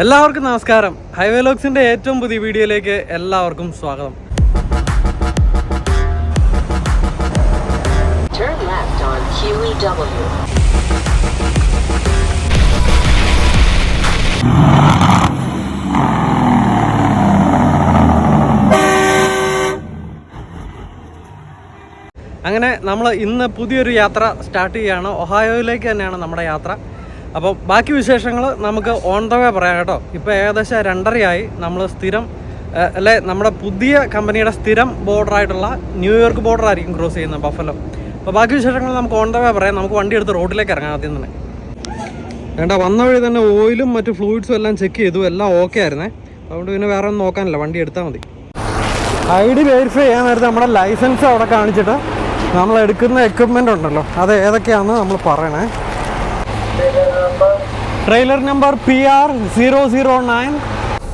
എല്ലാവർക്കും നമസ്കാരം. ഹൈവേ ലോക്സിന്റെ ഏറ്റവും പുതിയ വീഡിയോയിലേക്ക് എല്ലാവർക്കും സ്വാഗതം. Turn left on QEW. അങ്ങനെ നമ്മൾ ഇന്ന് പുതിയൊരു യാത്ര സ്റ്റാർട്ട് ചെയ്യുകയാണ്. ഒഹായോയിലേക്ക് തന്നെയാണ് നമ്മുടെ യാത്ര. അപ്പോൾ ബാക്കി വിശേഷങ്ങൾ നമുക്ക് ഓൺ ദ വേ പറയാം കേട്ടോ. ഇപ്പോൾ ഏകദേശം 2:30 നമ്മൾ സ്ഥിരം നമ്മുടെ പുതിയ കമ്പനിയുടെ സ്ഥിരം ബോർഡറായിട്ടുള്ള ന്യൂയോർക്ക് ബോർഡർ ആയിരിക്കും ക്രോസ് ചെയ്യുന്നത്, ബഫലോ. അപ്പോൾ ബാക്കി വിശേഷങ്ങൾ നമുക്ക് ഓൺ ദ വേ പറയാം. നമുക്ക് വണ്ടി എടുത്ത് റോഡിലേക്ക് ഇറങ്ങാം ആദ്യം തന്നെ. വേണ്ട, വന്ന വഴി തന്നെ ഓയിലും മറ്റു ഫ്ലൂയിഡ്സും എല്ലാം ചെക്ക് ചെയ്തു, എല്ലാം ഓക്കെ ആയിരുന്നേ. അതുകൊണ്ട് പിന്നെ വേറെ ഒന്നും നോക്കാനില്ല, വണ്ടി എടുത്താൽ മതി. ID വെരിഫൈ ചെയ്യാൻ നേരത്തെ നമ്മുടെ ലൈസൻസ് അവിടെ കാണിച്ചിട്ട് നമ്മൾ എടുക്കുന്ന എക്വിപ്മെൻ്റ് ഉണ്ടല്ലോ അത് ഏതൊക്കെയാണെന്ന് നമ്മൾ പറയണേ. Trailer number PR009.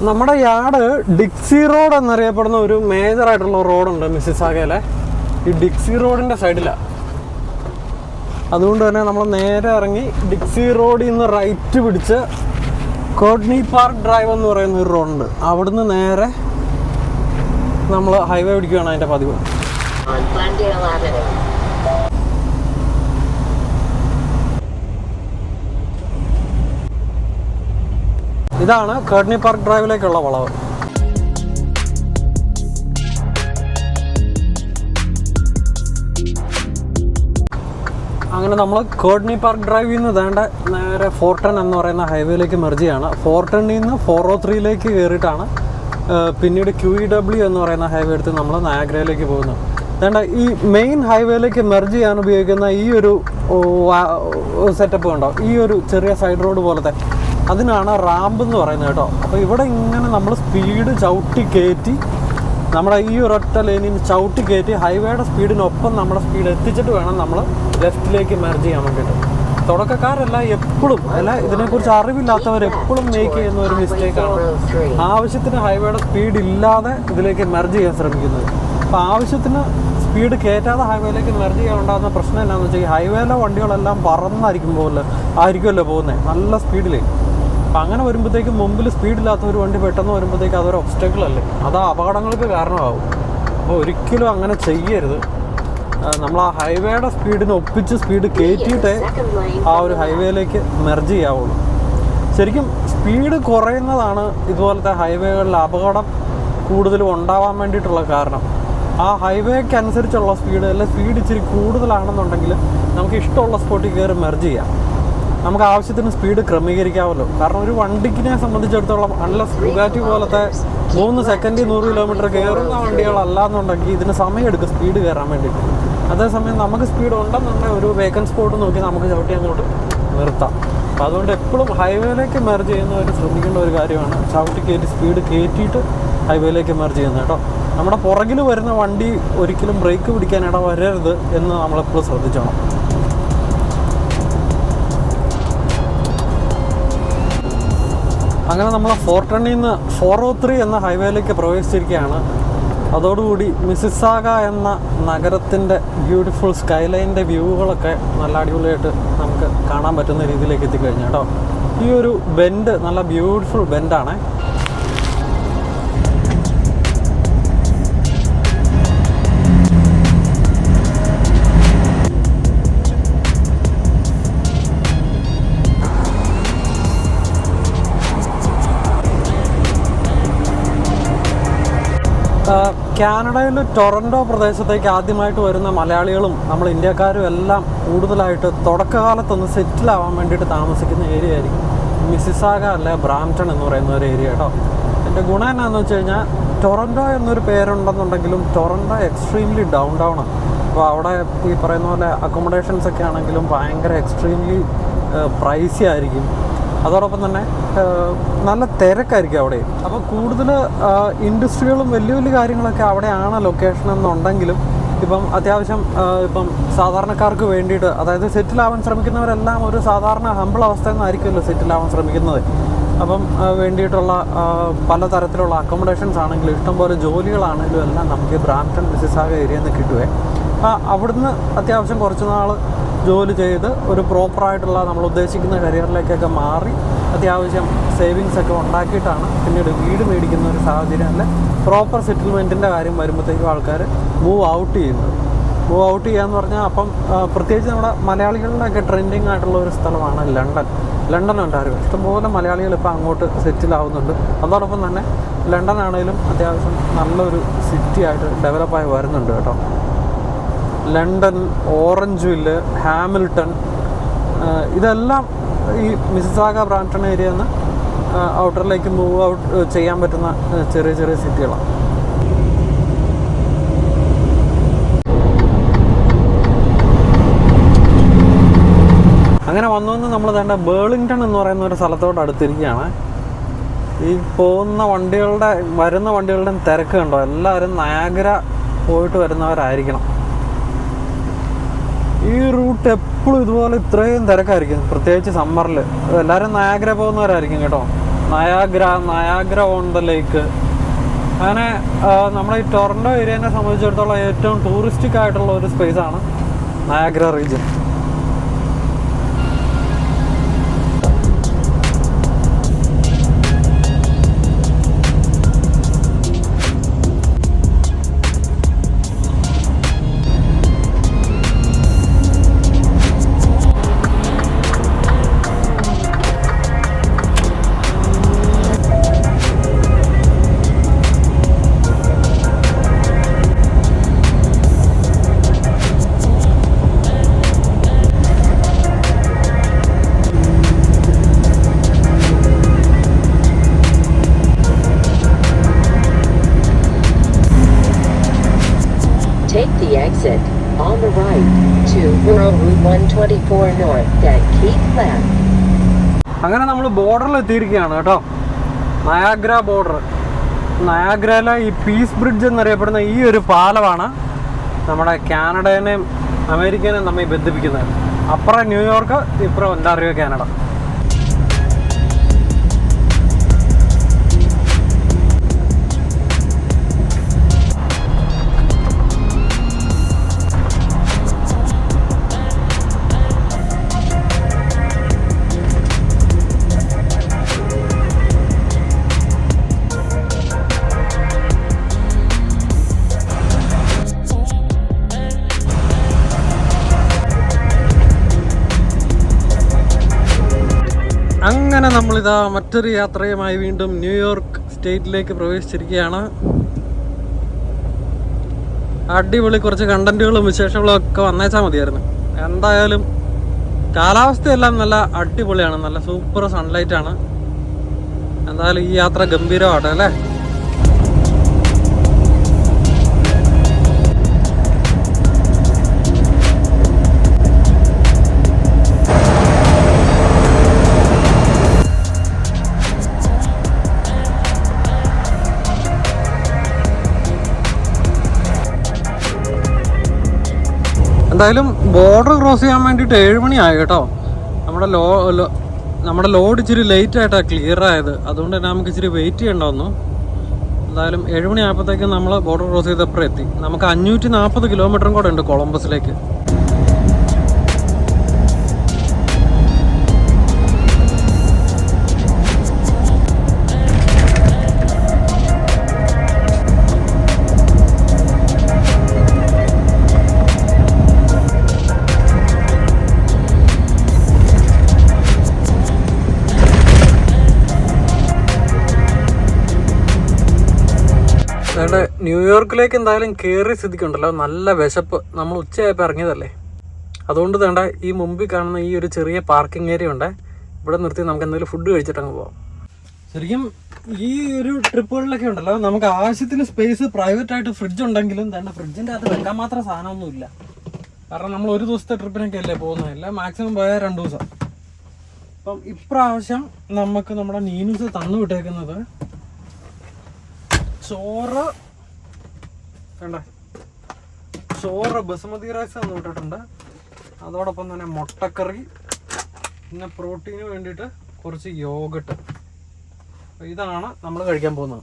നമ്മുടെ യാർഡ് ഡിക്സി റോഡ് എന്നറിയപ്പെടുന്ന ഒരു മേജറായിട്ടുള്ള റോഡുണ്ട് മിസിസാഗയിലെ. ഈ ഡിക്സി റോഡിൻ്റെ സൈഡിലാണ്. അതുകൊണ്ട് തന്നെ നമ്മൾ നേരെ ഇറങ്ങി ഡിക്സി റോഡിൽ നിന്ന് റൈറ്റ് പിടിച്ച് കോഡ്നി പാർക്ക് ഡ്രൈവ് എന്ന് പറയുന്ന ഒരു റോഡുണ്ട്. അവിടുന്ന് നേരെ നമ്മൾ ഹൈവേ പിടിക്കുകയാണ് അതിൻ്റെ പതിവ്. ഇതാണ് കോഡ്നി പാർക്ക് ഡ്രൈവിലേക്കുള്ള വളവ്. അങ്ങനെ നമ്മൾ കോഡ്നി പാർക്ക് ഡ്രൈവിൽ നിന്ന് വേണ്ട നേരെ 410 എന്ന് പറയുന്ന ഹൈവേയിലേക്ക് മെർജ് ചെയ്യാണ്. 410 നിന്ന് 403 കയറിയിട്ടാണ് പിന്നീട് QEW എന്ന് പറയുന്ന ഹൈവേ എടുത്ത് നമ്മൾ നയാഗ്രയിലേക്ക് പോകുന്നു. വേണ്ട, ഈ മെയിൻ ഹൈവേയിലേക്ക് മെർജ് ചെയ്യാൻ ഉപയോഗിക്കുന്ന ഈ ഒരു സെറ്റപ്പ് ഉണ്ടോ, ഈ ഒരു ചെറിയ സൈഡ് റോഡ് പോലത്തെ, അതിനാണ് റാമ്പ് എന്ന് പറയുന്നത് കേട്ടോ. അപ്പോൾ ഇവിടെ ഇങ്ങനെ നമ്മൾ സ്പീഡ് ചവിട്ടി കയറ്റി നമ്മുടെ ഈ ഒരൊറ്റ ലൈനിൽ ചവിട്ടി കയറ്റി ഹൈവേയുടെ സ്പീഡിനൊപ്പം നമ്മുടെ സ്പീഡ് എത്തിച്ചിട്ട് വേണം നമ്മൾ ലെഫ്റ്റിലേക്ക് മെർജ് ചെയ്യാൻ വേണ്ടിയിട്ട്. തുടക്കക്കാരല്ല എപ്പോഴും അല്ല, ഇതിനെക്കുറിച്ച് അറിവില്ലാത്തവർ എപ്പോഴും മേക്ക് ചെയ്യുന്ന ഒരു മിസ്റ്റേക്കാണ് ആവശ്യത്തിന് ഹൈവേയുടെ സ്പീഡ് ഇല്ലാതെ ഇതിലേക്ക് മെർജ് ചെയ്യാൻ ശ്രമിക്കുന്നത്. അപ്പോൾ ആവശ്യത്തിന് സ്പീഡ് കയറ്റാതെ ഹൈവേയിലേക്ക് മെർജ് ചെയ്യാൻ ഉണ്ടാകുന്ന പ്രശ്നം എന്താണെന്ന് വെച്ചാൽ, ഈ ഹൈവേയിലെ വണ്ടികളെല്ലാം ആയിരിക്കുമല്ലോ പോകുന്നത് നല്ല സ്പീഡിൽ. അപ്പം അങ്ങനെ വരുമ്പോഴത്തേക്കും മുമ്പിൽ സ്പീഡില്ലാത്ത ഒരു വണ്ടി പെട്ടെന്ന് വരുമ്പോഴത്തേക്കും അതൊരു ഒബ്സ്റ്റക്കിൾ അല്ലേ, അത് അപകടങ്ങൾക്ക് കാരണമാകും. അപ്പോൾ ഒരിക്കലും അങ്ങനെ ചെയ്യരുത്. നമ്മൾ ആ ഹൈവേയുടെ സ്പീഡിന് ഒപ്പിച്ച് സ്പീഡ് കയറ്റിയിട്ടേ ആ ഒരു ഹൈവേയിലേക്ക് മെർജ് ചെയ്യാവുള്ളൂ. ശരിക്കും സ്പീഡ് കുറയുന്നതാണ് ഇതുപോലത്തെ ഹൈവേകളിൽ അപകടം കൂടുതലും ഉണ്ടാവാൻ വേണ്ടിയിട്ടുള്ള കാരണം. ആ ഹൈവേക്ക് അനുസരിച്ചുള്ള സ്പീഡ്, അല്ലെങ്കിൽ സ്പീഡ് ഇച്ചിരി കൂടുതലാണെന്നുണ്ടെങ്കിൽ നമുക്ക് ഇഷ്ടമുള്ള സ്പോട്ടിൽ കയറി മെർജ് ചെയ്യാം. നമുക്ക് ആവശ്യത്തിന് സ്പീഡ് ക്രമീകരിക്കാമല്ലോ. കാരണം ഒരു വണ്ടിക്കിനെ സംബന്ധിച്ചിടത്തോളം അൺലെസ് ബുഗാറ്റി പോലത്തെ 3 സെക്കൻഡിൽ 100 കിലോമീറ്റർ കയറുന്ന വണ്ടികളല്ലാന്നുണ്ടെങ്കിൽ ഇതിന് സമയമെടുക്കും സ്പീഡ് കയറാൻ വേണ്ടിയിട്ട്. അതേസമയം നമുക്ക് സ്പീഡ് ഉണ്ടെന്നുണ്ടെങ്കിൽ ഒരു വേക്കൻറ്റ് സ്പോട്ട് നോക്കി നമുക്ക് ചവിട്ടി അങ്ങോട്ട് നിർത്താം. അപ്പോൾ അതുകൊണ്ട് എപ്പോഴും ഹൈവേയിലേക്ക് മെർജ് ചെയ്യുന്നവർ ശ്രദ്ധിക്കേണ്ട ഒരു കാര്യമാണ് ചവിട്ടി കയറ്റി സ്പീഡ് കയറ്റിയിട്ട് ഹൈവേയിലേക്ക് മെർജ് ചെയ്യുന്നത് കേട്ടോ. നമ്മുടെ പുറകിൽ വരുന്ന വണ്ടി ഒരിക്കലും ബ്രേക്ക് പിടിക്കാൻ വരരുത് എന്ന് നമ്മളെപ്പോഴും ശ്രദ്ധിച്ചോണം. അങ്ങനെ നമ്മൾ 410 നിന്ന് 403 എന്ന ഹൈവേയിലേക്ക് പ്രവേശിച്ചിരിക്കുകയാണ്. അതോടുകൂടി മിസിസാഗ എന്ന നഗരത്തിൻ്റെ ബ്യൂട്ടിഫുൾ സ്കൈലൈൻ്റെ വ്യൂകളൊക്കെ നല്ല അടിപൊളിയായിട്ട് നമുക്ക് കാണാൻ പറ്റുന്ന രീതിയിലേക്ക് എത്തിക്കഴിഞ്ഞു കേട്ടോ. ഈ ഒരു ബെൻഡ് നല്ല ബ്യൂട്ടിഫുൾ ബെൻഡാണ്. കാനഡയിൽ ടൊറൻറ്റോ പ്രദേശത്തേക്ക് ആദ്യമായിട്ട് വരുന്ന മലയാളികളും നമ്മൾ ഇന്ത്യക്കാരും എല്ലാം കൂടുതലായിട്ട് തുടക്കകാലത്തൊന്ന് സെറ്റിലാവാൻ വേണ്ടിയിട്ട് താമസിക്കുന്ന ഏരിയ ആയിരിക്കും മിസിസാഗ അല്ലെ ബ്രാംപ്ടൺ എന്ന് പറയുന്ന ഒരു ഏരിയ കേട്ടോ. എൻ്റെ ഗുണം എന്നാന്ന് വെച്ച് കഴിഞ്ഞാൽ ടൊറൻറ്റോ എന്നൊരു പേരുണ്ടെന്നുണ്ടെങ്കിലും ടൊറൻറ്റോ എക്സ്ട്രീംലി ഡൗൺ ആണ്. അപ്പോൾ അവിടെ ഈ പറയുന്ന പോലെ അക്കോമഡേഷൻസ് ഒക്കെ ആണെങ്കിലും ഭയങ്കര എക്സ്ട്രീംലി പ്രൈസി ആയിരിക്കും. അതോടൊപ്പം തന്നെ നല്ല തിരക്കായിരിക്കും അവിടെ. അപ്പോൾ കൂടുതൽ ഇൻഡസ്ട്രികളും വലിയ വലിയ കാര്യങ്ങളൊക്കെ അവിടെയാണ് ലൊക്കേഷൻ എന്നുണ്ടെങ്കിലും ഇപ്പം അത്യാവശ്യം ഇപ്പം സാധാരണക്കാർക്ക് വേണ്ടിയിട്ട്, അതായത് സെറ്റിലാവാൻ ശ്രമിക്കുന്നവരെല്ലാം ഒരു സാധാരണ ഹമ്പിൾ അവസ്ഥയിൽ നിന്നായിരിക്കുമല്ലോ സെറ്റിലാവാൻ ശ്രമിക്കുന്നത്. അപ്പം വേണ്ടിയിട്ടുള്ള പലതരത്തിലുള്ള അക്കോമഡേഷൻസ് ആണെങ്കിലും ഇഷ്ടംപോലെ ജോലികളാണെങ്കിലും എല്ലാം നമുക്ക് ബ്രാംപ്ടൺ മിസിസാഗ ഏരിയയിൽ നിന്ന് കിട്ടുവേ. അവിടുന്ന് അത്യാവശ്യം കുറച്ച് നാൾ ജോലി ചെയ്ത് ഒരു പ്രോപ്പറായിട്ടുള്ള നമ്മൾ ഉദ്ദേശിക്കുന്ന കരിയറിലേക്കൊക്കെ മാറി അത്യാവശ്യം സേവിങ്സ് ഒക്കെ ഉണ്ടാക്കിയിട്ടാണ് പിന്നീട് വീട് മേടിക്കുന്ന ഒരു സാഹചര്യം, അല്ല പ്രോപ്പർ സെറ്റിൽമെൻറ്റിൻ്റെ കാര്യം വരുമ്പോഴത്തേക്കും ആൾക്കാർ മൂവ് ഔട്ട് ചെയ്യുന്നത്. മൂവ് ഔട്ട് ചെയ്യാന്ന് പറഞ്ഞാൽ അപ്പം പ്രത്യേകിച്ച് നമ്മുടെ മലയാളികളുടെയൊക്കെ ട്രെൻഡിങ് ആയിട്ടുള്ള ഒരു സ്ഥലമാണ് ലണ്ടൻ ഉണ്ടായിരുന്നു. ഇഷ്ടംപോലെ മലയാളികൾ ഇപ്പോൾ അങ്ങോട്ട് സെറ്റിൽ ആവുന്നുണ്ട്. അതോടൊപ്പം തന്നെ ലണ്ടൻ ആണെങ്കിലും അത്യാവശ്യം നല്ലൊരു സിറ്റി ആയിട്ട് ഡെവലപ്പായി വരുന്നുണ്ട് കേട്ടോ. ലണ്ടൻ, ഓറഞ്ച് വില്ല്, ഹാമിൽട്ടൺ, ഇതെല്ലാം ഈ മിസിസാഗ, ബ്രാംപ്ടൺ ഏരിയയിൽ നിന്ന് ഔട്ടറിലേക്ക് മൂവ് ഔട്ട് ചെയ്യാൻ പറ്റുന്ന ചെറിയ ചെറിയ സിറ്റികളാണ്. അങ്ങനെ വന്നു നമ്മൾ വേണ്ട ബേർലിംഗ്ടൺ എന്ന് പറയുന്ന ഒരു സ്ഥലത്തോട് അടുത്തിരിക്കുകയാണ്. ഈ വരുന്ന വണ്ടികളുടെ തിരക്ക് കണ്ടോ, എല്ലാവരും നയാഗ്ര പോയിട്ട് വരുന്നവരായിരിക്കണം. ഈ റൂട്ട് എപ്പോഴും ഇതുപോലെ ഇത്രയും തിരക്കായിരിക്കും, പ്രത്യേകിച്ച് സമ്മറിൽ. എല്ലാവരും നയാഗ്ര പോകുന്നവരായിരിക്കും കേട്ടോ. നയാഗ്ര ഓൺ ദ ലേക്ക്. അങ്ങനെ നമ്മുടെ ഈ ടൊറൻറ്റോ ഏരിയനെ സംബന്ധിച്ചിടത്തോളം ഏറ്റവും ടൂറിസ്റ്റിക് ആയിട്ടുള്ള ഒരു സ്പേസാണ് Niagara region. Take the exit on the right to Rural Route 124 North, then keep left. അങ്ങനെ നമ്മൾ ബോർഡറിൽ എത്തിയിരിക്കുകയാണ് കേട്ടോ. Niagara border. നയാഗ്രയിലെ ഈ പീസ് ബ്രിഡ്ജ് എന്നറിയപ്പെടുന്ന ഈ ഒരു പാലമാണ് നമ്മുടെ കാനഡേനെയും അമേരിക്കനെയും തമ്മിൽ ബന്ധിപ്പിക്കുന്നത്. അപ്പുറം ന്യൂയോർക്ക്, ഇപ്പുറം ഒന്റാറിയോ, കാനഡ. അങ്ങനെ നമ്മളിതാ മറ്റൊരു യാത്രയുമായി വീണ്ടും ന്യൂയോർക്ക് സ്റ്റേറ്റിലേക്ക് പ്രവേശിച്ചിരിക്കുകയാണ്. അടിപൊളി കുറച്ച് കണ്ടന്റുകളും വിശേഷങ്ങളും ഒക്കെ വന്നേച്ചാൽ മതിയായിരുന്നു. എന്തായാലും കാലാവസ്ഥയെല്ലാം നല്ല അടിപൊളിയാണ്, നല്ല സൂപ്പർ സൺലൈറ്റ് ആണ്. എന്തായാലും ഈ യാത്ര ഗംഭീരമാട്ടെ അല്ലേ. എന്തായാലും ബോർഡർ ക്രോസ് ചെയ്യാൻ വേണ്ടിയിട്ട് 7 മണിയായി കേട്ടോ. നമ്മുടെ ലോഡ് ഇച്ചിരി ലേറ്റ് ആയിട്ടാണ് ക്ലിയർ ആയത്, അതുകൊണ്ട് തന്നെ നമുക്ക് ഇച്ചിരി വെയിറ്റ് ചെയ്യണ്ടാവുന്നു. എന്തായാലും 7 മണി ആയപ്പോഴത്തേക്കും നമ്മൾ ബോർഡർ ക്രോസ് ചെയ്തപ്പോൾ എത്തി. നമുക്ക് 540 കിലോമീറ്ററും കൂടെ ഉണ്ട് കൊളംബസിലേക്ക്. ന്യൂയോർക്കിലേക്ക് എന്തായാലും കയറിയ സ്ഥിതിക്കുണ്ടല്ലോ, നല്ല വിശപ്പ്. നമ്മൾ ഉച്ചയായപ്പോൾ ഇറങ്ങിയതല്ലേ, അതുകൊണ്ട് വേണ്ട ഈ മുമ്പിൽ കാണുന്ന ഈ ഒരു ചെറിയ പാർക്കിംഗ് ഏരിയ ഉണ്ട്, ഇവിടെ നിർത്തി നമുക്ക് എന്തെങ്കിലും ഫുഡ് കഴിച്ചിട്ടങ്ങ് പോകാം. ശരിക്കും ഈ ഒരു ട്രിപ്പുകളിലൊക്കെ ഉണ്ടല്ലോ നമുക്ക് ആവശ്യത്തിന് സ്പേസ് പ്രൈവറ്റ് ആയിട്ട് ഫ്രിഡ്ജ് ഉണ്ടെങ്കിലും വേണ്ട ഫ്രിഡ്ജിൻ്റെ അകത്ത് വെക്കാൻ മാത്രം സാധനമൊന്നുമില്ല. കാരണം നമ്മൾ ഒരു ദിവസത്തെ ട്രിപ്പിനൊക്കെ അല്ലേ പോകുന്നതല്ല, മാക്സിമം പോയാൽ 2 ദിവസം. അപ്പം ഇപ്രാവശ്യം നമുക്ക് നമ്മുടെ നീനൂസ് തന്നു വിട്ടേക്കുന്നത് ചോറ് ബസുമതി റൈസ് തന്നു വിട്ടിട്ടുണ്ട്. അതോടൊപ്പം തന്നെ മുട്ടക്കറി, പിന്നെ പ്രോട്ടീന് വേണ്ടിയിട്ട് കുറച്ച് യോഗട്ട്. ഇതാണ് നമ്മൾ കഴിക്കാൻ പോകുന്നത്.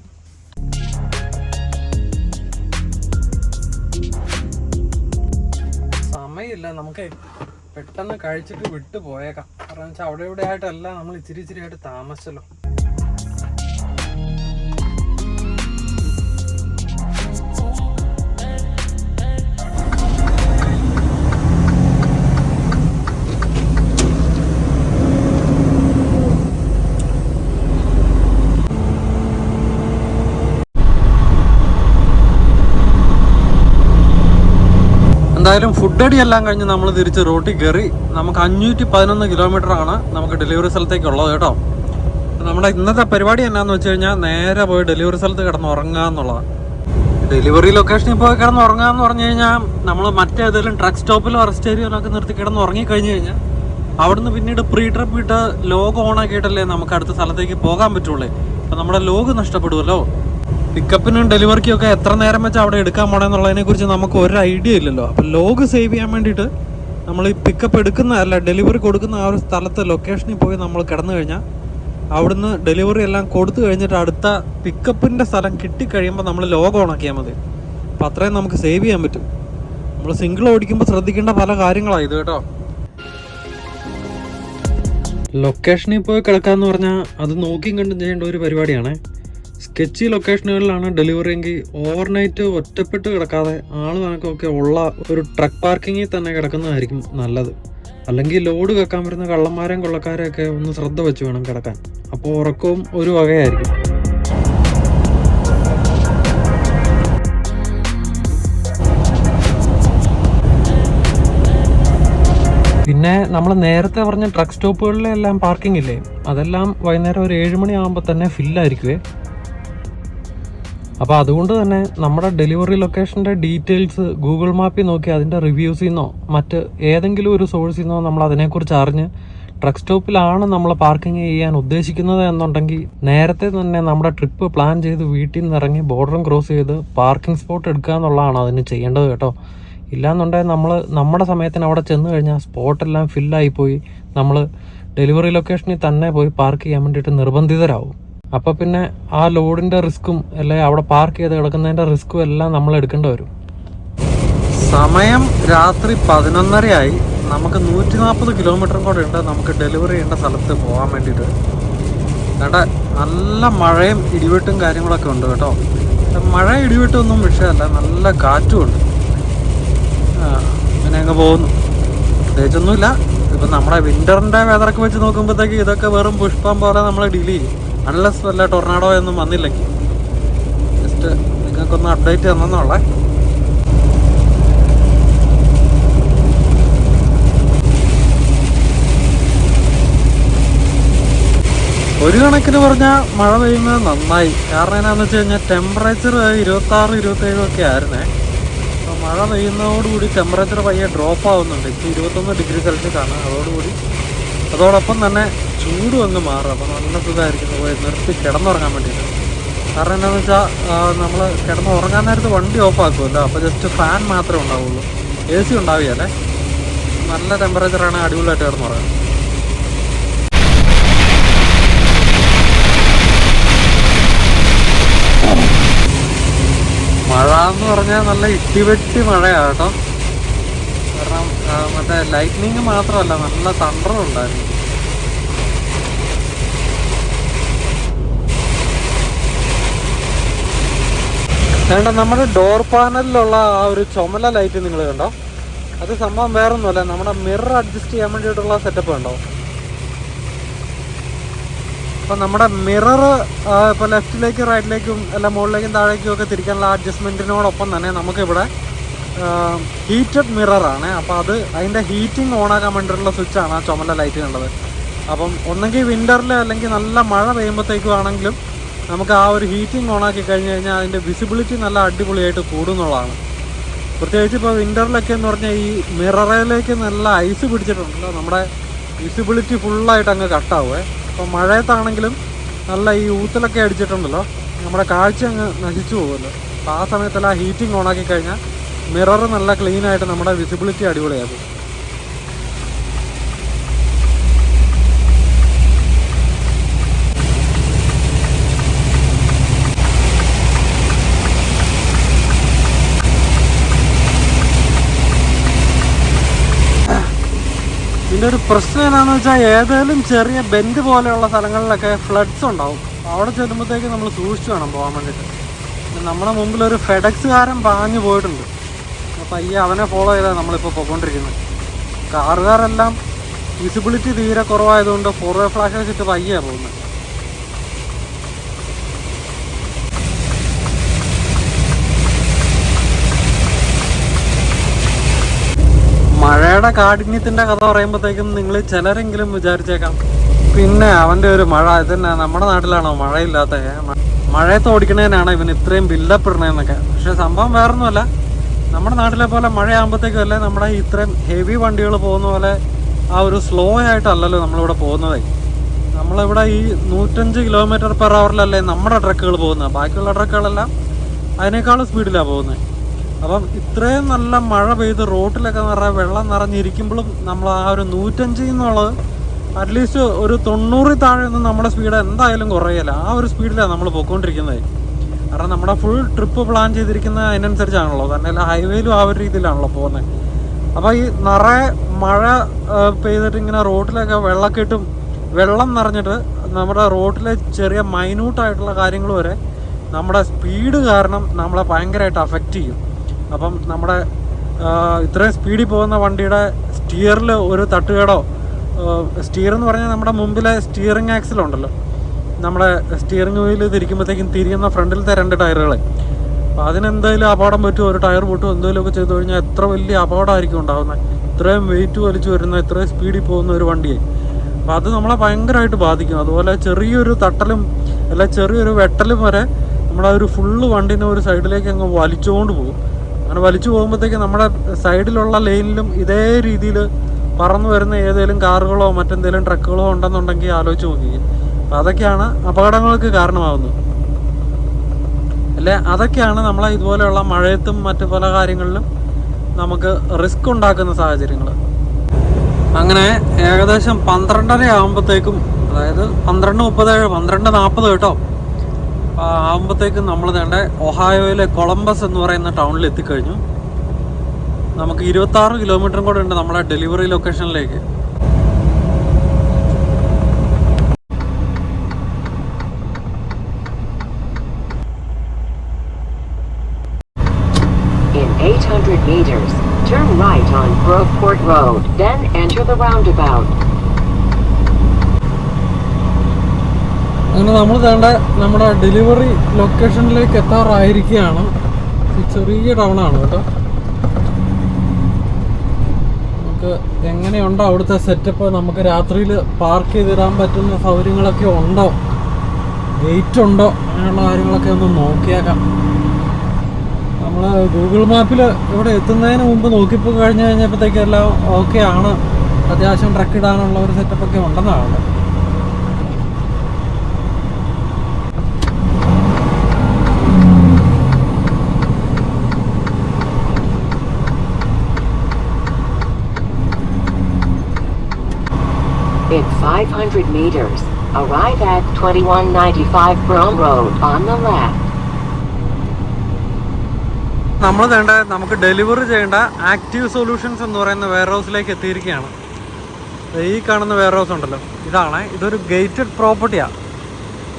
സമയമില്ല, നമുക്ക് പെട്ടെന്ന് കഴിച്ചിട്ട് വിട്ടു പോയേക്കാം. കാരണം വെച്ചാൽ അവിടെ ഇവിടെ ആയിട്ടല്ല, നമ്മൾ ഇച്ചിരി ആയിട്ട് താമസിച്ചല്ലോ. എന്തായാലും ഫുഡ് അടി എല്ലാം കഴിഞ്ഞ് നമ്മൾ തിരിച്ച് റോട്ടിൽ കയറി. നമുക്ക് 511 കിലോമീറ്റർ ആണ് നമുക്ക് ഡെലിവറി സ്ഥലത്തേക്കുള്ളത് കേട്ടോ. നമ്മുടെ ഇന്നത്തെ പരിപാടി എന്നാന്ന് വെച്ച് കഴിഞ്ഞാൽ നേരെ പോയി ഡെലിവറി സ്ഥലത്ത് കിടന്ന് ഉറങ്ങുക എന്നുള്ളതാണ്. ഡെലിവറി ലൊക്കേഷനിൽ പോയി കിടന്ന് ഉറങ്ങുക എന്ന് പറഞ്ഞു കഴിഞ്ഞാൽ നമ്മൾ മറ്റേതെങ്കിലും ട്രക്ക് സ്റ്റോപ്പിലോ റെസ്റ്റ് ഏരിയയിലൊക്കെ നിർത്തി കിടന്ന് ഉറങ്ങി കഴിഞ്ഞ് കഴിഞ്ഞാൽ അവിടുന്ന് പിന്നീട് പ്രീ ട്രിപ്പ് ഇട്ട് ലോഗ് ഓൺ ആക്കിയിട്ടല്ലേ നമുക്ക് അടുത്ത സ്ഥലത്തേക്ക് പോകാൻ പറ്റുള്ളൂ. അപ്പം നമ്മുടെ ലോഗ് നഷ്ടപ്പെടുമല്ലോ. പിക്കപ്പിനും ഡെലിവറിക്കും ഒക്കെ എത്ര നേരം വെച്ചാൽ അവിടെ എടുക്കാൻ പോണെന്നുള്ളതിനെ കുറിച്ച് നമുക്ക് ഒരു ഐഡിയ ഇല്ലല്ലോ. അപ്പം ലോഗ് സേവ് ചെയ്യാൻ വേണ്ടിയിട്ട് നമ്മൾ ഈ പിക്കപ്പ് എടുക്കുന്ന ഡെലിവറി കൊടുക്കുന്ന ആ ഒരു സ്ഥലത്ത് ലൊക്കേഷനിൽ പോയി നമ്മൾ കിടന്നു കഴിഞ്ഞാൽ അവിടുന്ന് ഡെലിവറി എല്ലാം കൊടുത്തു കഴിഞ്ഞിട്ട് അടുത്ത പിക്കപ്പിൻ്റെ സ്ഥലം കിട്ടിക്കഴിയുമ്പോൾ നമ്മൾ ലോഗ് ഓൺ ആക്കിയാൽ മതി. അപ്പം അത്രയും നമുക്ക് സേവ് ചെയ്യാൻ പറ്റും. നമ്മൾ സിംഗിൾ ഓടിക്കുമ്പോൾ ശ്രദ്ധിക്കേണ്ട പല കാര്യങ്ങളാണ് ഇത് കേട്ടോ. ലൊക്കേഷനിൽ പോയി കിടക്കാന്ന് പറഞ്ഞാൽ അത് നോക്കിയും കണ്ടും ചെയ്യേണ്ട ഒരു പരിപാടിയാണ്. സ്കെച്ച് ലൊക്കേഷനുകളിലാണ് ഡെലിവറി എങ്കിൽ ഓവർനൈറ്റ് ഒറ്റപ്പെട്ട് കിടക്കാതെ ആൾ കണക്കൊക്കെ ഉള്ള ഒരു ട്രക്ക് പാർക്കിങ്ങിൽ തന്നെ കിടക്കുന്നതായിരിക്കും നല്ലത്. അല്ലെങ്കിൽ ലോഡ് വെക്കാൻ വരുന്ന കള്ളന്മാരെയും കൊള്ളക്കാരെയൊക്കെ ഒന്ന് ശ്രദ്ധ വെച്ച് വേണം കിടക്കാൻ. അപ്പോൾ ഉറക്കവും ഒരു വകയായിരിക്കും. പിന്നെ നമ്മൾ നേരത്തെ പറഞ്ഞ ട്രക്ക് സ്റ്റോപ്പുകളിലെല്ലാം പാർക്കിംഗ് ഇല്ലേ, അതെല്ലാം വൈകുന്നേരം ഒരു 7 മണി ആകുമ്പോൾ തന്നെ ഫില്ലായിരിക്കുവേ. അപ്പോൾ അതുകൊണ്ട് തന്നെ നമ്മുടെ ഡെലിവറി ലൊക്കേഷൻ്റെ ഡീറ്റെയിൽസ് ഗൂഗിൾ മാപ്പിൽ നോക്കി അതിൻ്റെ റിവ്യൂസിൽ നിന്നോ മറ്റ് ഏതെങ്കിലും ഒരു സോഴ്സിൽ നിന്നോ നമ്മൾ അതിനെക്കുറിച്ച് അറിഞ്ഞ് ട്രക്ക് സ്റ്റോപ്പിലാണ് നമ്മൾ പാർക്കിംഗ് ചെയ്യാൻ ഉദ്ദേശിക്കുന്നത് എന്നുണ്ടെങ്കിൽ നേരത്തെ തന്നെ നമ്മുടെ ട്രിപ്പ് പ്ലാൻ ചെയ്ത് വീട്ടിൽ നിന്ന് ഇറങ്ങി ബോർഡറും ക്രോസ് ചെയ്ത് പാർക്കിംഗ് സ്പോട്ട് എടുക്കുക എന്നുള്ളതാണ് അതിന് ചെയ്യേണ്ടത് കേട്ടോ. ഇല്ലാന്നുണ്ടെങ്കിൽ നമ്മൾ നമ്മുടെ സമയത്തിന് അവിടെ ചെന്ന് കഴിഞ്ഞാൽ സ്പോട്ടെല്ലാം ഫില്ലായിപ്പോയി നമ്മൾ ഡെലിവറി ലൊക്കേഷനിൽ തന്നെ പോയി പാർക്ക് ചെയ്യാൻ വേണ്ടിയിട്ട് നിർബന്ധിതരാകും. അപ്പോൾ പിന്നെ ആ ലോഡിൻ്റെ റിസ്ക്കും അല്ലെങ്കിൽ അവിടെ പാർക്ക് ചെയ്ത് കിടക്കുന്നതിൻ്റെ റിസ്ക്കും എല്ലാം നമ്മൾ എടുക്കേണ്ടി വരും. സമയം രാത്രി 11:30 നമുക്ക് 140 കിലോമീറ്ററും കൂടെ ഉണ്ട് നമുക്ക് ഡെലിവറി ചെയ്യേണ്ട സ്ഥലത്ത് പോകാൻ വേണ്ടിയിട്ട്. വേണ്ട നല്ല മഴയും ഇടിവെട്ടും കാര്യങ്ങളൊക്കെ ഉണ്ട് കേട്ടോ. മഴ ഇടിവെട്ടൊന്നും വിഷയമല്ല, നല്ല കാറ്റും ഉണ്ട്. അങ്ങനെ അങ്ങ് പോകുന്നു. പ്രത്യേകിച്ചൊന്നുമില്ല. ഇപ്പം നമ്മുടെ വിൻ്ററിൻ്റെ വെതറൊക്കെ വെച്ച് നോക്കുമ്പോഴത്തേക്ക് ഇതൊക്കെ വെറും പുഷ്പം പോലെ നമ്മൾ ഡീൽ ചെയ്യും. അൺലെസ് വല്ല ടൊർണാഡോ ഒന്നും വന്നില്ലെങ്കിൽ. ജസ്റ്റ് നിങ്ങൾക്കൊന്ന് അപ്ഡേറ്റ് തന്നെന്നുള്ള. ഒരു കണക്കിന് പറഞ്ഞാൽ മഴ പെയ്യുന്നത് നന്നായി. കാരണം എന്നാന്ന് വെച്ച് കഴിഞ്ഞാൽ ടെമ്പറേച്ചർ 26-27 ഒക്കെ ആയിരുന്നേ. അപ്പോൾ മഴ പെയ്യുന്നതോടുകൂടി ടെമ്പറേച്ചർ പയ്യെ ഡ്രോപ്പ് ആവുന്നുണ്ട്. ഇപ്പോൾ 21 ഡിഗ്രി സെൽഷ്യസ് ആണ്. അതോടൊപ്പം തന്നെ ചൂടും അങ്ങ് മാറും. അപ്പോൾ നല്ല സുഖമായിരിക്കും പോയി നിർത്തി കിടന്നുറങ്ങാൻ വേണ്ടിയിട്ട്. കാരണം എന്താണെന്ന് വെച്ചാൽ നമ്മൾ കിടന്നുറങ്ങാൻ നേരത്ത് വണ്ടി ഓഫ് ആക്കുമല്ലോ. അപ്പോൾ ജസ്റ്റ് ഫാൻ മാത്രമേ ഉണ്ടാവുള്ളൂ, AC ഉണ്ടാവുകയല്ലേ. നല്ല ടെമ്പറേച്ചറാണ്, അടിപൊളിയായിട്ട് കിടന്നുറങ്ങാം. മഴ എന്ന് പറഞ്ഞാൽ നല്ല ഇടിവെട്ടി മഴയാണ് കേട്ടോ. കാരണം മറ്റേ ലൈറ്റ്നിങ് മാത്രമല്ല, നല്ല തണ്ടറും ഉണ്ടായിരുന്നു. വേണ്ട നമ്മുടെ ഡോർ പാനലിലുള്ള ആ ഒരു ചുമല ലൈറ്റ് നിങ്ങൾ കണ്ടോ? അത് സംഭവം വേറൊന്നുമല്ല, നമ്മുടെ മിറർ അഡ്ജസ്റ്റ് ചെയ്യാൻ വേണ്ടിയിട്ടുള്ള സെറ്റപ്പ് ഉണ്ടോ. അപ്പം നമ്മുടെ മിറർ ഇപ്പോൾ ലെഫ്റ്റിലേക്കും റൈറ്റിലേക്കും അല്ല മുകളിലേക്കും താഴേക്കും ഒക്കെ തിരിക്കാനുള്ള അഡ്ജസ്റ്റ്മെൻറ്റിനോടൊപ്പം തന്നെ നമുക്കിവിടെ ഹീറ്റഡ് മിററാണ്. അപ്പോൾ അതിൻ്റെ ഹീറ്റിംഗ് ഓണാക്കാൻ വേണ്ടിയിട്ടുള്ള സ്വിച്ചാണ് ആ ചുമല ലൈറ്റ് കണ്ടത്. അപ്പം ഒന്നെങ്കിൽ വിൻ്ററിൽ അല്ലെങ്കിൽ നല്ല മഴ പെയ്യുമ്പോഴത്തേക്കും ആണെങ്കിലും നമുക്ക് ആ ഒരു ഹീറ്റിംഗ് ഓണാക്കി കഴിഞ്ഞ് കഴിഞ്ഞാൽ അതിൻ്റെ വിസിബിലിറ്റി നല്ല അടിപൊളിയായിട്ട് കൂടുന്നുള്ളതാണ്. പ്രത്യേകിച്ച് ഇപ്പോൾ വിൻ്ററിലൊക്കെ എന്ന് പറഞ്ഞാൽ ഈ മിററിലേക്ക് നല്ല ഐസ് പിടിച്ചിട്ടുണ്ടല്ലോ, നമ്മുടെ വിസിബിലിറ്റി ഫുള്ളായിട്ട് അങ്ങ് കട്ടാവുമേ. അപ്പോൾ മഴയത്താണെങ്കിലും നല്ല ഈ ഊത്തലൊക്കെ അടിച്ചിട്ടുണ്ടല്ലോ, നമ്മുടെ കാഴ്ച അങ്ങ് നശിച്ചു പോകുമല്ലോ. അപ്പോൾ ആ സമയത്തെല്ലാം ഹീറ്റിംഗ് ഓണാക്കി കഴിഞ്ഞാൽ മിറർ നല്ല ക്ലീനായിട്ട് നമ്മുടെ വിസിബിലിറ്റി അടിപൊളിയാകും. ഇതിൻ്റെ ഒരു പ്രശ്നം എന്താണെന്ന് വെച്ചാൽ ഏതെങ്കിലും ചെറിയ ബെൻഡ് പോലെയുള്ള സ്ഥലങ്ങളിലൊക്കെ ഫ്ലഡ്സ് ഉണ്ടാവും. അവിടെ ചെല്ലുമ്പോഴത്തേക്ക് നമ്മൾ സൂക്ഷിച്ച് വേണം പോകാൻ വേണ്ടിയിട്ട്. നമ്മുടെ മുമ്പിലൊരു ഫെഡക്സുകാരൻ പാഞ്ഞു പോയിട്ടുണ്ട്. അപ്പോൾ അവനെ ഫോളോ ചെയ്താണ് നമ്മളിപ്പോൾ പോയിക്കൊണ്ടിരിക്കുന്നത്. കാറുകാരെല്ലാം വിസിബിലിറ്റി തീരെ കുറവായതുകൊണ്ട് 4-way ഫ്ലാഷ് വെച്ചിട്ട് പയ്യാണ് പോകുന്നത്. മഴയുടെ കാഠിന്യത്തിൻ്റെ കഥ പറയുമ്പോഴത്തേക്കും നിങ്ങൾ ചിലരെങ്കിലും വിചാരിച്ചേക്കാം പിന്നെ അവൻ്റെ ഒരു മഴ ഇതന്നെ നമ്മുടെ നാട്ടിലാണോ മഴയില്ലാത്ത, മഴയത്ത് ഓടിക്കണേനാണ് ഇവൻ ഇത്രയും ബിൽഡപ്പ് ഇടണേന്നൊക്കെ. പക്ഷെ സംഭവം വേറൊന്നുമല്ല, നമ്മുടെ നാട്ടിലെ പോലെ മഴയാകുമ്പോഴത്തേക്കും അല്ലേ നമ്മുടെ ഇത്രയും ഹെവി വണ്ടികൾ പോകുന്ന പോലെ ആ ഒരു സ്ലോ ആയിട്ടല്ലല്ലോ നമ്മളിവിടെ പോകുന്നത്. നമ്മളിവിടെ ഈ 105 km/h നമ്മുടെ ട്രക്കുകൾ പോകുന്നത്, ബാക്കിയുള്ള ട്രക്കുകളെല്ലാം അതിനേക്കാളും സ്പീഡിലാണ് പോകുന്നത്. അപ്പം ഇത്രയും നല്ല മഴ പെയ്ത് റോട്ടിലൊക്കെ വെള്ളം നിറഞ്ഞിരിക്കുമ്പോഴും നമ്മൾ ആ ഒരു 105 എന്നുള്ളത് അറ്റ്ലീസ്റ്റ് ഒരു 90 താഴെ ഒന്നും നമ്മുടെ സ്പീഡ് എന്തായാലും കുറയില്ല. ആ ഒരു സ്പീഡിലാണ് നമ്മൾ പോയിക്കൊണ്ടിരിക്കുന്നത്. കാരണം നമ്മുടെ ഫുൾ ട്രിപ്പ് പ്ലാൻ ചെയ്തിരിക്കുന്നത് അതിനനുസരിച്ചാണല്ലോ, തന്നെ ഹൈവേയിലും ആ ഒരു രീതിയിലാണല്ലോ പോകുന്നത്. അപ്പോൾ ഈ നിറയെ മഴ പെയ്തിട്ട് ഇങ്ങനെ റോഡിലൊക്കെ വെള്ളം നിറഞ്ഞിട്ട് നമ്മുടെ റോഡിലെ ചെറിയ മൈന്യൂട്ടായിട്ടുള്ള കാര്യങ്ങൾ വരെ നമ്മുടെ സ്പീഡ് കാരണം നമ്മളെ ഭയങ്കരമായിട്ട് അഫക്റ്റ് ചെയ്യും. അപ്പം നമ്മുടെ ഇത്രയും സ്പീഡിൽ പോകുന്ന വണ്ടിയുടെ സ്റ്റിയറിൽ ഒരു തട്ടുകേടോ, സ്റ്റിയർ എന്ന് പറഞ്ഞാൽ നമ്മുടെ മുമ്പിലെ സ്റ്റിയറിംഗ് ആക്സിലുണ്ടല്ലോ, നമ്മുടെ സ്റ്റിയറിംഗ് വീൽ തിരിക്കുമ്പോഴത്തേക്കും തിരിയുന്ന ഫ്രണ്ടിലത്തെ 2 ടയറുകളെ, അപ്പോൾ അതിനെന്തെങ്കിലും അപകടം പറ്റുമോ, ഒരു ടയർ പൊട്ടുമോ എന്തെങ്കിലുമൊക്കെ ചെയ്തു കഴിഞ്ഞാൽ എത്ര വലിയ അപകടമായിരിക്കും ഉണ്ടാകുന്നത്. ഇത്രയും വെയിറ്റ് വലിച്ചു വരുന്ന ഇത്രയും സ്പീഡിൽ പോകുന്ന ഒരു വണ്ടിയെ, അപ്പോൾ അത് നമ്മളെ ഭയങ്കരമായിട്ട് ബാധിക്കും. അതുപോലെ ചെറിയൊരു തട്ടലും അല്ല ചെറിയൊരു വെട്ടലും വരെ നമ്മളെ ഒരു ഫുള്ള് വണ്ടിനെ ഒരു സൈഡിലേക്ക് അങ്ങ് വലിച്ചുകൊണ്ട് പോകും. അങ്ങനെ വലിച്ചു പോകുമ്പോഴത്തേക്ക് നമ്മുടെ സൈഡിലുള്ള ലൈനിലും ഇതേ രീതിയിൽ പറന്നു വരുന്ന ഏതെങ്കിലും കാറുകളോ മറ്റെന്തെങ്കിലും ട്രക്കുകളോ ഉണ്ടെന്നുണ്ടെങ്കിൽ ആലോചിച്ച് നോക്കി. അപ്പോൾ അതൊക്കെയാണ് അപകടങ്ങൾക്ക് കാരണമാകുന്നത് അല്ലേ. അതൊക്കെയാണ് നമ്മളെ ഇതുപോലെയുള്ള മഴയത്തും മറ്റു പല കാര്യങ്ങളിലും നമുക്ക് റിസ്ക് ഉണ്ടാക്കുന്ന സാഹചര്യങ്ങൾ. അങ്ങനെ ഏകദേശം 12:30 ആകുമ്പോഴത്തേക്കും, അതായത് 12:37 12:40 കേട്ടോ ആകുമ്പോഴത്തേക്കും നമ്മൾ വേണ്ട ഒഹായോയിലെ കൊളംബസ് എന്ന് പറയുന്ന ടൗണിൽ എത്തിക്കഴിഞ്ഞു. നമുക്ക് 26 കിലോമീറ്ററും കൂടെ ഉണ്ട് നമ്മളെ delivery ലൊക്കേഷനിലേക്ക്. In 800 meters, turn right on Groveport Road, then enter the roundabout. അങ്ങനെ നമ്മൾ വേണ്ട നമ്മുടെ ഡെലിവറി ലൊക്കേഷനിലേക്ക് എത്താറായിരിക്കുകയാണ്. ചെറിയ ടൗണാണ് കേട്ടോ. നമുക്ക് എങ്ങനെയുണ്ടോ അവിടുത്തെ സെറ്റപ്പ്, നമുക്ക് രാത്രിയിൽ പാർക്ക് ചെയ്തിടാൻ പറ്റുന്ന സൗകര്യങ്ങളൊക്കെ ഉണ്ടോ, ഗേറ്റ് ഉണ്ടോ, അങ്ങനെയുള്ള കാര്യങ്ങളൊക്കെ ഒന്ന് നോക്കിയേക്കാം. നമ്മൾ ഗൂഗിൾ മാപ്പിൽ ഇവിടെ എത്തുന്നതിന് മുമ്പ് നോക്കിപ്പോയി കഴിഞ്ഞപ്പോഴത്തേക്കും എല്ലാം ഓക്കെ ആണ്, അത്യാവശ്യം ട്രക്ക് ഇടാനുള്ള ഒരു സെറ്റപ്പൊക്കെ ഉണ്ടെന്നാണ്. In 500 meters, arrive at 2195 Brom Road on the left. നമ്മൾ നമുക്ക് ഡെലിവറി ചെയ്യേണ്ട ആക്റ്റീവ് സൊല്യൂഷൻസ് എന്ന് പറയുന്ന വെയർ ഹൗസിലേക്ക് എത്തിയിരിക്കുകയാണ്. ഈ കാണുന്ന വെയർ ഹൗസ് ഉണ്ടല്ലോ, ഇതൊരു ഗേറ്റഡ് പ്രോപ്പർട്ടിയാണ്.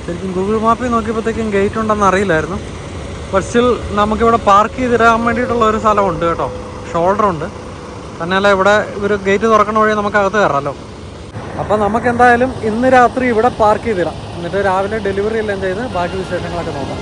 ശരിക്കും ഗൂഗിൾ മാപ്പിൽ നോക്കിയപ്പോഴത്തേക്കും ഗേറ്റ് ഉണ്ടെന്ന് അറിയില്ലായിരുന്നു. പക്ഷേ സ്റ്റിൽ നമുക്കിവിടെ പാർക്ക് ചെയ്തിടാൻ വേണ്ടിയിട്ടുള്ള ഒരു സ്ഥലമുണ്ട് കേട്ടോ, ഷോൾഡർ ഉണ്ട്. തന്നെയല്ല ഇവിടെ ഒരു ഗേറ്റ് തുറക്കണ വഴി നമുക്ക് അകത്ത് കയറാമല്ലോ. അപ്പോൾ നമുക്ക് എന്തായാലും ഇന്ന് രാത്രി ഇവിടെ പാർക്ക് ചെയ്തിടാം, എന്നിട്ട് രാവിലെ ഡെലിവറി എല്ലാം ചെയ്ത് ബാക്കി വിശേഷങ്ങളൊക്കെ നോക്കാം.